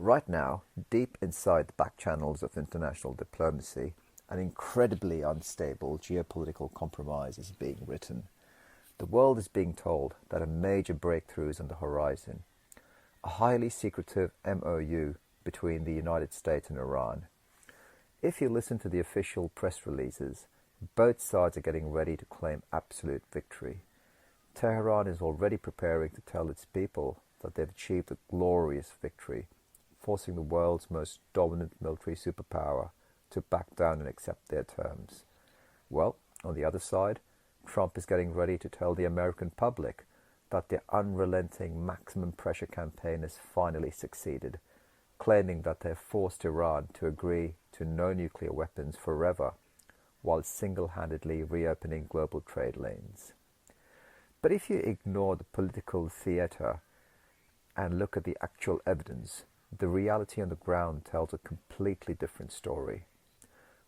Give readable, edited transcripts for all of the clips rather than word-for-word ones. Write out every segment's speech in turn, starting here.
Right now, deep inside the back channels of international diplomacy, an incredibly unstable geopolitical compromise is being written. The world is being told that a major breakthrough is on the horizon. A highly secretive MOU between the United States and Iran. If you listen to the official press releases, both sides are getting ready to claim absolute victory. Tehran is already preparing to tell its people that they've achieved a glorious victory, forcing the world's most dominant military superpower to back down and accept their terms. Well, on the other side, Trump is getting ready to tell the American public that their unrelenting maximum pressure campaign has finally succeeded, claiming that they've forced Iran to agree to no nuclear weapons forever, while single-handedly reopening global trade lanes. But if you ignore the political theatre and look at the actual evidence, the reality on the ground tells a completely different story.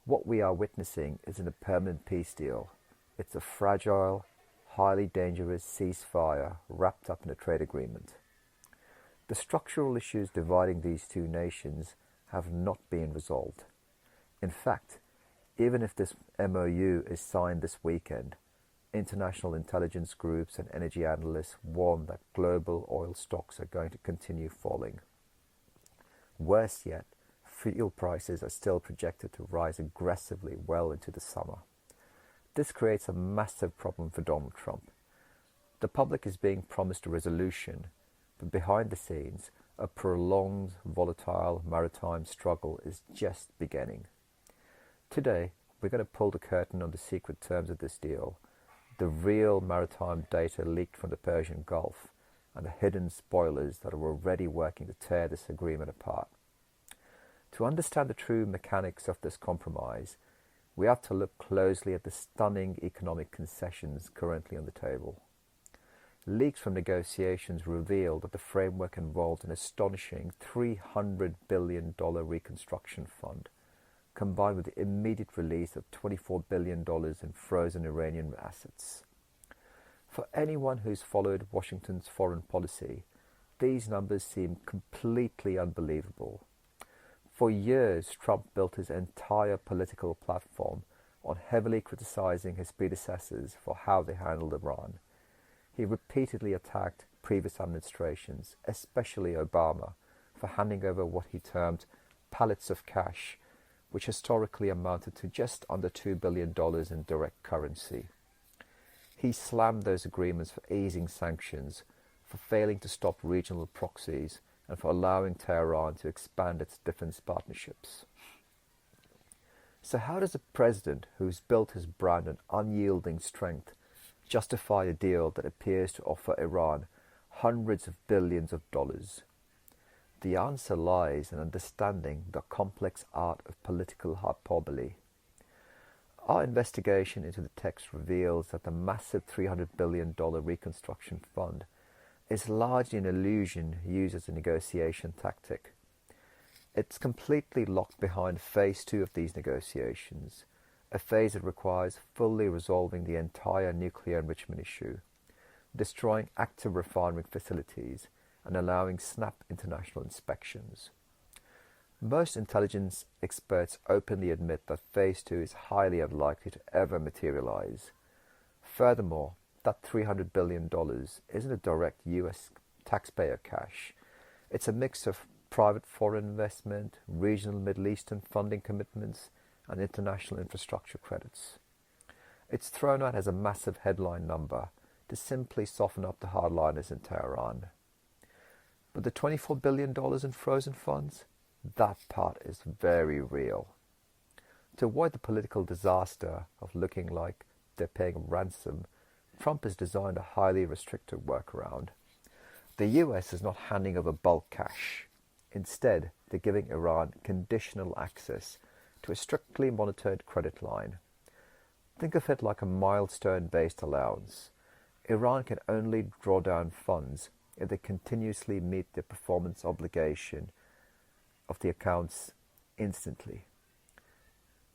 What we are witnessing isn't a permanent peace deal. It's a fragile, highly dangerous ceasefire wrapped up in a trade agreement. The structural issues dividing these two nations have not been resolved. In fact, even if this MOU is signed this weekend, international intelligence groups and energy analysts warn that global oil stocks are going to continue falling. Worse yet, fuel prices are still projected to rise aggressively well into the summer. This creates a massive problem for Donald Trump. The public is being promised a resolution, but behind the scenes, a prolonged, volatile maritime struggle is just beginning. Today, we're going to pull the curtain on the secret terms of this deal, the real maritime data leaked from the Persian Gulf, and the hidden spoilers that are already working to tear this agreement apart. To understand the true mechanics of this compromise, we have to look closely at the stunning economic concessions currently on the table. Leaks from negotiations reveal that the framework involved an astonishing $300 billion reconstruction fund, combined with the immediate release of $24 billion in frozen Iranian assets. For anyone who's followed Washington's foreign policy, these numbers seem completely unbelievable. For years, Trump built his entire political platform on heavily criticizing his predecessors for how they handled Iran. He repeatedly attacked previous administrations, especially Obama, for handing over what he termed pallets of cash, which historically amounted to just under $2 billion in direct currency. He slammed those agreements for easing sanctions, for failing to stop regional proxies, and for allowing Tehran to expand its defense partnerships. So how does a president who's built his brand on unyielding strength justify a deal that appears to offer Iran hundreds of billions of dollars? The answer lies in understanding the complex art of political hyperbole. Our investigation into the text reveals that the massive $300 billion reconstruction fund is largely an illusion used as a negotiation tactic. It's completely locked behind phase 2 of these negotiations, a phase that requires fully resolving the entire nuclear enrichment issue, destroying active refinery facilities, and allowing snap international inspections. Most intelligence experts openly admit that phase 2 is highly unlikely to ever materialize. Furthermore, that $300 billion isn't a direct US taxpayer cash. It's a mix of private foreign investment, regional Middle Eastern funding commitments, and international infrastructure credits. It's thrown out as a massive headline number to simply soften up the hardliners in Tehran. But the $24 billion in frozen funds? That part is very real. To avoid the political disaster of looking like they're paying ransom, Trump has designed a highly restrictive workaround. The US is not handing over bulk cash. Instead, they're giving Iran conditional access to a strictly monitored credit line. Think of it like a milestone-based allowance. Iran can only draw down funds if they continuously meet their performance obligation of the accounts instantly.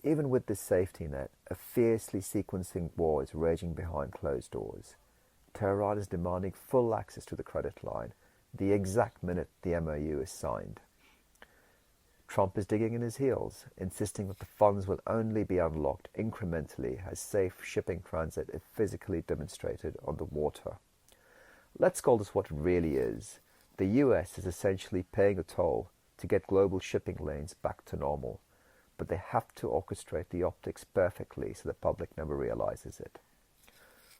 Even with this safety net, a fiercely sequencing war is raging behind closed doors. Tehran is demanding full access to the credit line the exact minute the MOU is signed. Trump is digging in his heels, insisting that the funds will only be unlocked incrementally as safe shipping transit is physically demonstrated on the water. Let's call this what it really is. The US is essentially paying a toll to get global shipping lanes back to normal, but they have to orchestrate the optics perfectly so the public never realizes it.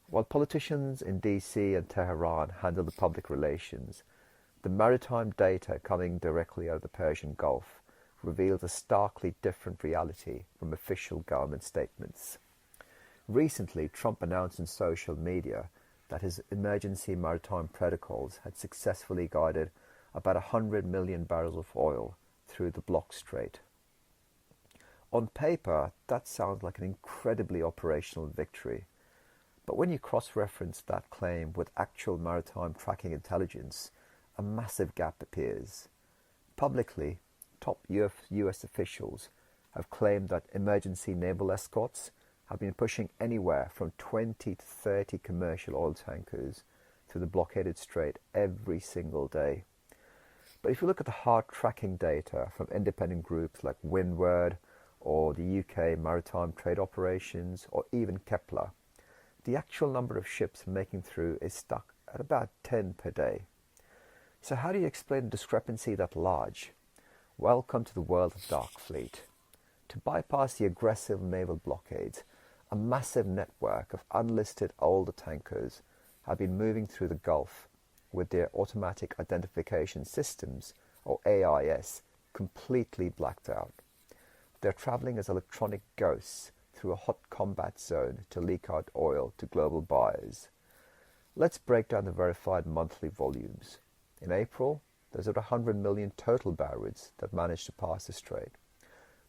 While politicians in DC and Tehran handle the public relations, the maritime data coming directly out of the Persian Gulf reveals a starkly different reality from official government statements. Recently, Trump announced in social media that his emergency maritime protocols had successfully guided about 100 million barrels of oil through the blocked Strait. On paper, that sounds like an incredibly operational victory, but when you cross-reference that claim with actual maritime tracking intelligence, a massive gap appears. Publicly, top US officials have claimed that emergency naval escorts have been pushing anywhere from 20 to 30 commercial oil tankers through the blockaded strait every single day. But if you look at the hard tracking data from independent groups like Windward or the UK Maritime Trade Operations or even Kepler, the actual number of ships making through is stuck at about 10 per day. So how do you explain a discrepancy that large? Welcome to the world of Dark Fleet. To bypass the aggressive naval blockades, a massive network of unlisted older tankers have been moving through the Gulf with their automatic identification systems, or AIS, completely blacked out. They're traveling as electronic ghosts through a hot combat zone to leak out oil to global buyers. Let's break down the verified monthly volumes. In April, there's over 100 million total barrels that managed to pass the strait.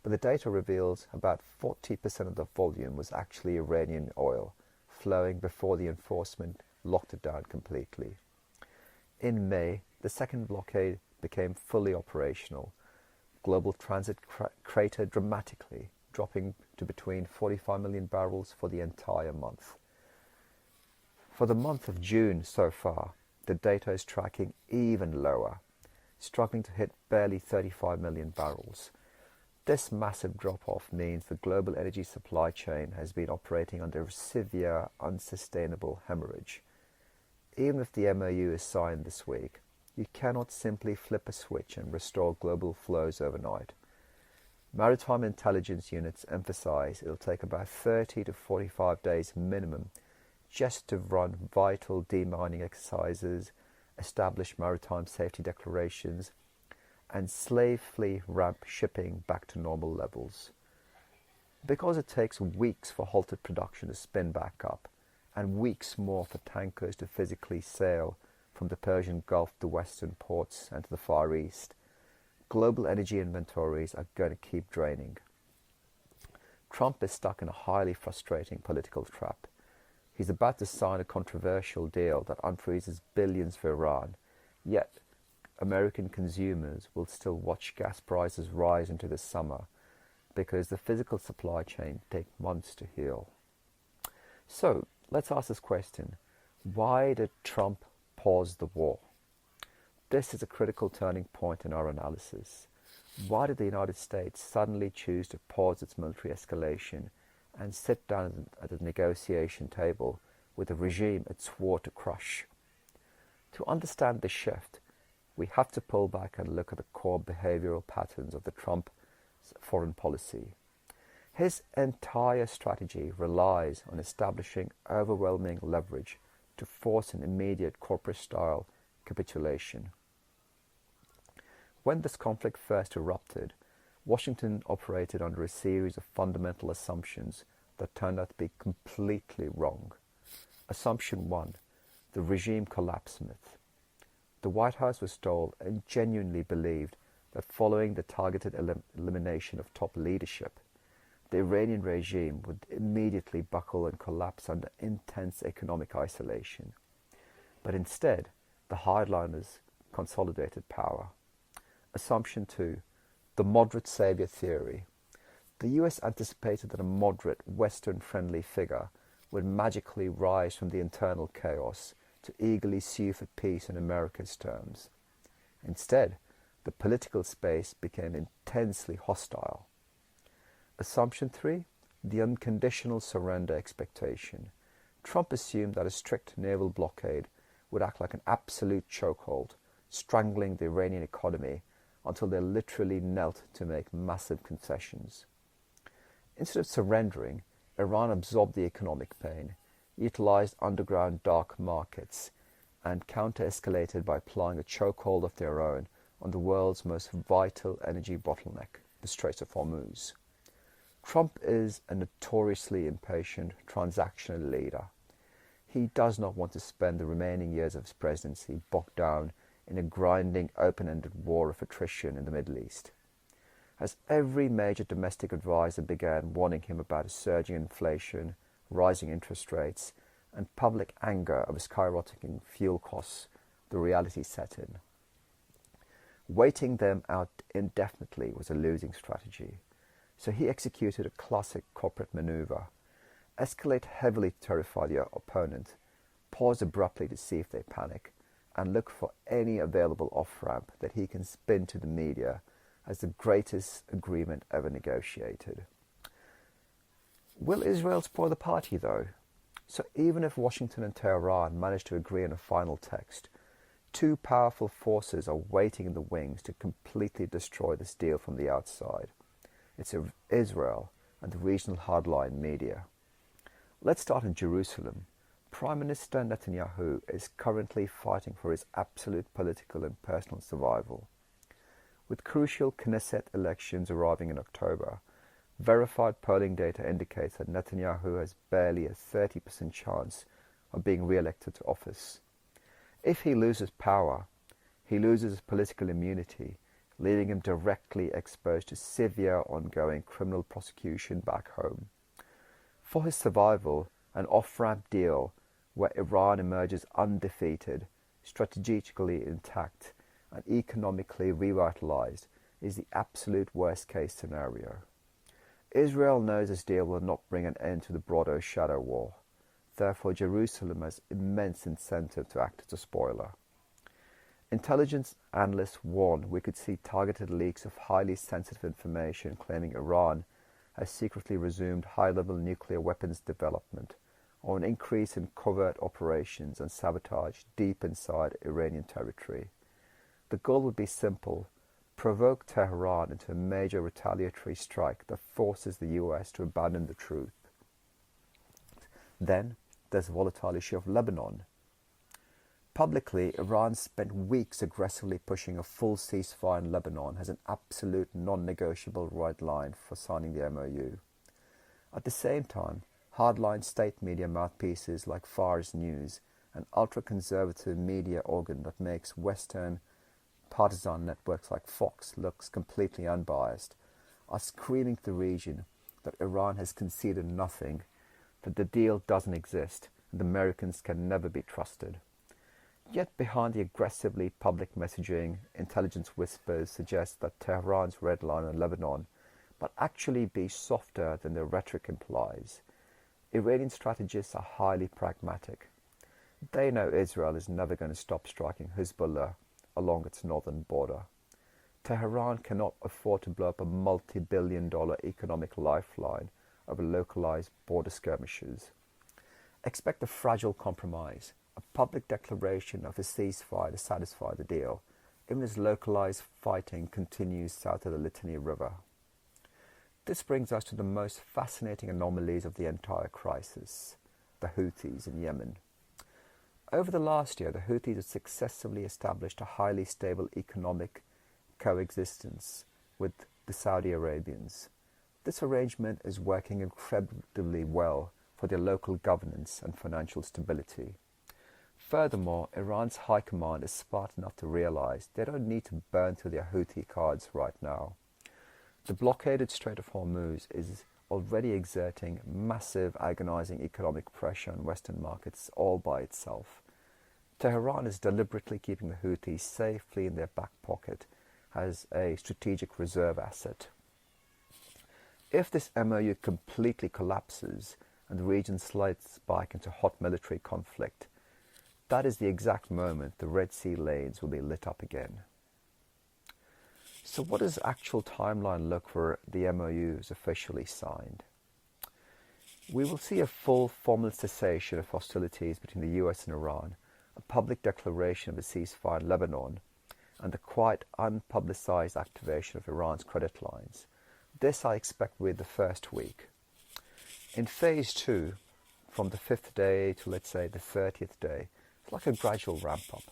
But the data reveals about 40% of the volume was actually Iranian oil, flowing before the enforcement locked it down completely. In May, the second blockade became fully operational. Global transit cratered dramatically, dropping to between 45 million barrels for the entire month. For the month of June so far, the data is tracking even lower, struggling to hit barely 35 million barrels. This massive drop-off means the global energy supply chain has been operating under a severe, unsustainable hemorrhage. Even if the MOU is signed this week, you cannot simply flip a switch and restore global flows overnight. Maritime intelligence units emphasize it'll take about 30 to 45 days minimum just to run vital demining exercises, establish maritime safety declarations, and safely ramp shipping back to normal levels. Because it takes weeks for halted production to spin back up, and weeks more for tankers to physically sail from the Persian Gulf to western ports and to the Far East, global energy inventories are going to keep draining. Trump is stuck in a highly frustrating political trap. He's about to sign a controversial deal that unfreezes billions for Iran, yet American consumers will still watch gas prices rise into the summer because the physical supply chain takes months to heal. So let's ask this question: why did Trump pause the war? This is a critical turning point in our analysis. Why did the United States suddenly choose to pause its military escalation and sit down at the negotiation table with a regime it swore to crush? To understand this shift, we have to pull back and look at the core behavioral patterns of the Trump foreign policy. His entire strategy relies on establishing overwhelming leverage to force an immediate corporate-style capitulation. When this conflict first erupted, Washington operated under a series of fundamental assumptions that turned out to be completely wrong. Assumption 1, the regime collapse myth. The White House was told and genuinely believed that following the targeted elimination of top leadership, the Iranian regime would immediately buckle and collapse under intense economic isolation. But instead, the hardliners consolidated power. Assumption 2, the moderate savior theory. The US anticipated that a moderate, Western-friendly figure would magically rise from the internal chaos to eagerly sue for peace in America's terms. Instead, the political space became intensely hostile. Assumption 3, the unconditional surrender expectation. Trump assumed that a strict naval blockade would act like an absolute chokehold, strangling the Iranian economy until they literally knelt to make massive concessions. Instead of surrendering, Iran absorbed the economic pain, utilized underground dark markets, and counter-escalated by applying a chokehold of their own on the world's most vital energy bottleneck, the Strait of Hormuz. Trump is a notoriously impatient transactional leader. He does not want to spend the remaining years of his presidency bogged down in a grinding, open-ended war of attrition in the Middle East. As every major domestic advisor began warning him about a surging inflation, rising interest rates, and public anger over skyrocketing fuel costs, the reality set in. Waiting them out indefinitely was a losing strategy, so he executed a classic corporate maneuver: escalate heavily to terrify the opponent, pause abruptly to see if they panic, and look for any available off-ramp that he can spin to the media as the greatest agreement ever negotiated. Will Israel spoil the party, though? So even if Washington and Tehran manage to agree on a final text, two powerful forces are waiting in the wings to completely destroy this deal from the outside. It's Israel and the regional hardline media. Let's start in Jerusalem. Prime Minister Netanyahu is currently fighting for his absolute political and personal survival. With crucial Knesset elections arriving in October, verified polling data indicates that Netanyahu has barely a 30% chance of being re-elected to office. If he loses power, he loses his political immunity, leaving him directly exposed to severe ongoing criminal prosecution back home. For his survival, an off-ramp deal where Iran emerges undefeated, strategically intact, and economically revitalized is the absolute worst-case scenario. Israel knows this deal will not bring an end to the broader shadow war. Therefore, Jerusalem has immense incentive to act as a spoiler. Intelligence analysts warn we could see targeted leaks of highly sensitive information claiming Iran has secretly resumed high-level nuclear weapons development, or an increase in covert operations and sabotage deep inside Iranian territory. The goal would be simple: provoke Tehran into a major retaliatory strike that forces the US to abandon the truth. Then there's the volatile issue of Lebanon. Publicly, Iran spent weeks aggressively pushing a full ceasefire in Lebanon as an absolute non-negotiable red line for signing the MoU. At the same time, hardline state media mouthpieces like Fars News, an ultra-conservative media organ that makes Western partisan networks like Fox looks completely unbiased, are screaming to the region that Iran has conceded nothing, that the deal doesn't exist, and Americans can never be trusted. Yet behind the aggressively public messaging, intelligence whispers suggest that Tehran's red line on Lebanon might actually be softer than the rhetoric implies. Iranian strategists are highly pragmatic. They know Israel is never going to stop striking Hezbollah along its northern border. Tehran cannot afford to blow up a multi-billion-dollar economic lifeline over localized border skirmishes. Expect a fragile compromise, a public declaration of a ceasefire to satisfy the deal, even as localized fighting continues south of the Litani River. This brings us to the most fascinating anomalies of the entire crisis: the Houthis in Yemen. Over the last year, the Houthis have successfully established a highly stable economic coexistence with the Saudi Arabians. This arrangement is working incredibly well for their local governance and financial stability. Furthermore, Iran's high command is smart enough to realize they don't need to burn through their Houthi cards right now. The blockaded Strait of Hormuz is already exerting massive, agonizing economic pressure on Western markets all by itself. Tehran is deliberately keeping the Houthis safely in their back pocket as a strategic reserve asset. If this MoU completely collapses and the region slides back into hot military conflict, that is the exact moment the Red Sea lanes will be lit up again. So what does actual timeline look for the MOUs officially signed? We will see a full formal cessation of hostilities between the US and Iran, a public declaration of a ceasefire in Lebanon, and the quite unpublicized activation of Iran's credit lines. This I expect with the first week. In phase 2, from the 5th day to, let's say, the 30th day, it's like a gradual ramp up.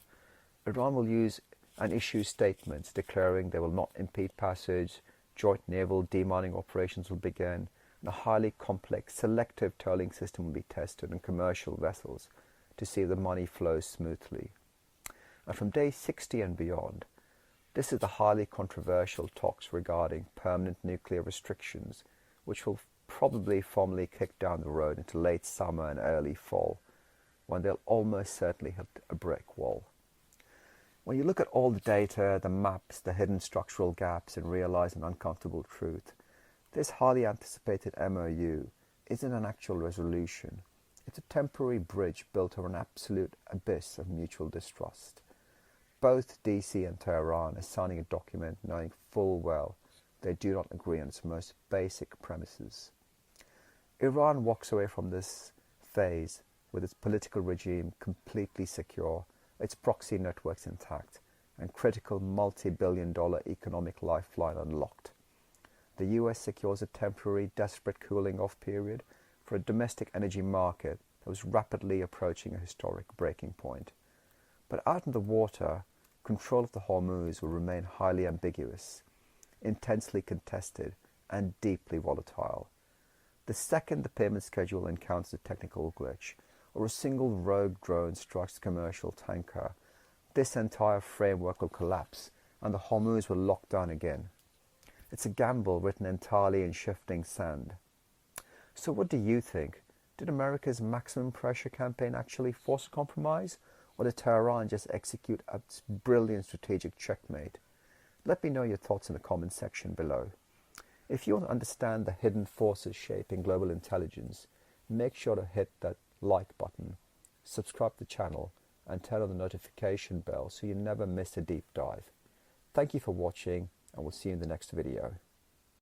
Iran will use and issue statements declaring they will not impede passage, joint naval demining operations will begin, and a highly complex selective tolling system will be tested on commercial vessels to see if the money flows smoothly. And from day 60 and beyond, this is the highly controversial talks regarding permanent nuclear restrictions, which will probably formally kick down the road into late summer and early fall, when they'll almost certainly hit a brick wall. When you look at all the data, the maps, the hidden structural gaps, and realize an uncomfortable truth, this highly anticipated MOU isn't an actual resolution. It's a temporary bridge built over an absolute abyss of mutual distrust. Both DC and Tehran are signing a document knowing full well they do not agree on its most basic premises. Iran walks away from this phase with its political regime completely secure, its proxy networks intact, and critical multi-billion-dollar economic lifeline unlocked. The US secures a temporary, desperate cooling-off period for a domestic energy market that was rapidly approaching a historic breaking point. But out in the water, control of the Hormuz will remain highly ambiguous, intensely contested, and deeply volatile. The second the payment schedule encounters a technical glitch, or a single rogue drone strikes a commercial tanker, this entire framework will collapse and the Hormuz will lock down again. It's a gamble written entirely in shifting sand. So what do you think? Did America's maximum pressure campaign actually force a compromise, or did Tehran just execute a brilliant strategic checkmate? Let me know your thoughts in the comments section below. If you want to understand the hidden forces shaping global intelligence, make sure to hit that like button, subscribe to the channel, and turn on the notification bell so you never miss a deep dive. Thank you for watching, and we'll see you in the next video.